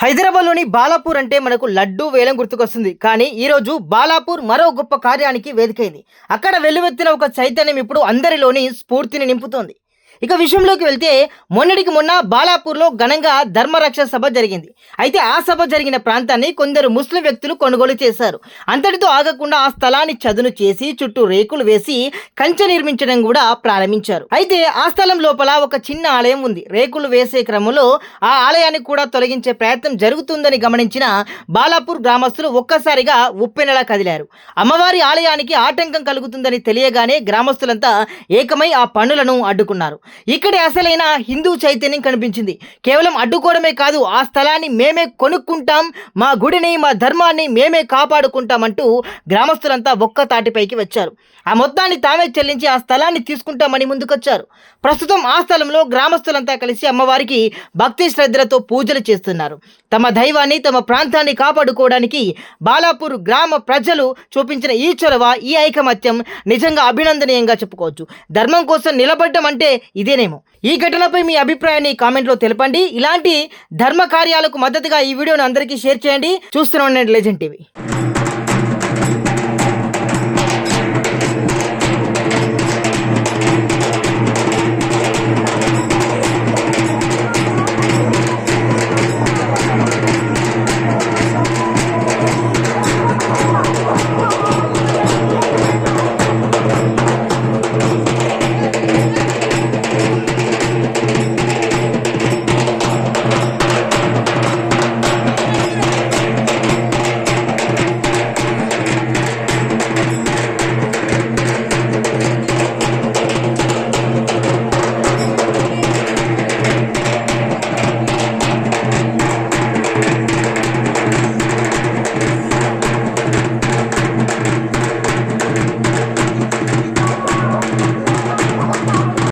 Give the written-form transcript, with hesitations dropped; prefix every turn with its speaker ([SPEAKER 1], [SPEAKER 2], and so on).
[SPEAKER 1] హైదరాబాద్లోని బాలాపూర్ అంటే మనకు లడ్డూ వేలం గుర్తుకొస్తుంది. కానీ ఈరోజు బాలాపూర్ మరో గొప్ప కార్యానికి వేదికైంది. అక్కడ వెల్లువెత్తిన ఒక చైతన్యం ఇప్పుడు అందరిలోని స్ఫూర్తిని నింపుతోంది. ఇక విషయంలోకి వెళ్తే మొన్నటికి మొన్న బాలాపూర్లో ఘనంగా ధర్మరక్ష సభ జరిగింది. అయితే ఆ సభ జరిగిన ప్రాంతాన్ని కొందరు ముస్లిం వ్యక్తులు కొనుగోలు చేశారు. అంతటితో ఆగకుండా ఆ స్థలాన్ని చదును చేసి చుట్టూ రేకులు వేసి కంచె నిర్మించడం కూడా ప్రారంభించారు. అయితే ఆ స్థలం లోపల ఒక చిన్న ఆలయం ఉంది. రేకులు వేసే క్రమంలో ఆ ఆలయాన్ని కూడా తొలగించే ప్రయత్నం జరుగుతుందని గమనించిన బాలాపూర్ గ్రామస్తులు ఒక్కసారిగా ఉప్పెనలా కదిలారు. అమ్మవారి ఆలయానికి ఆటంకం కలుగుతుందని తెలియగానే గ్రామస్తులంతా ఏకమై ఆ పనులను అడ్డుకున్నారు. ఇక్కడే అసలైన హిందూ చైతన్యం కనిపించింది. కేవలం అడ్డుకోవడమే కాదు, ఆ స్థలాన్ని మేమే కొనుక్కుంటాం, మా గుడిని మా ధర్మాన్ని మేమే కాపాడుకుంటామంటూ గ్రామస్తులంతా ఒక్క తాటిపైకి వచ్చారు. ఆ మొత్తాన్ని తామే చెల్లించి ఆ స్థలాన్ని తీసుకుంటామని ముందుకొచ్చారు. ప్రస్తుతం ఆ స్థలంలో గ్రామస్తులంతా కలిసి అమ్మవారికి భక్తి శ్రద్ధలతో పూజలు చేస్తున్నారు. తమ దైవాన్ని తమ ప్రాంతాన్ని కాపాడుకోవడానికి బాలాపూర్ గ్రామ ప్రజలు చూపించిన ఈ చొరవ, ఈ ఐకమత్యం నిజంగా అభినందనీయంగా చెప్పుకోవచ్చు. ధర్మం కోసం నిలబడ్డం అంటే ఇదేనేమో. ఈ ఘటనపై మీ అభిప్రాయాన్ని కామెంట్లో తెలపండి. ఇలాంటి ధర్మ కార్యాలకు మద్దతుగా ఈ వీడియోను అందరికీ షేర్ చేయండి. చూస్తూనే ఉండండి లెజెండ్ టీవీ.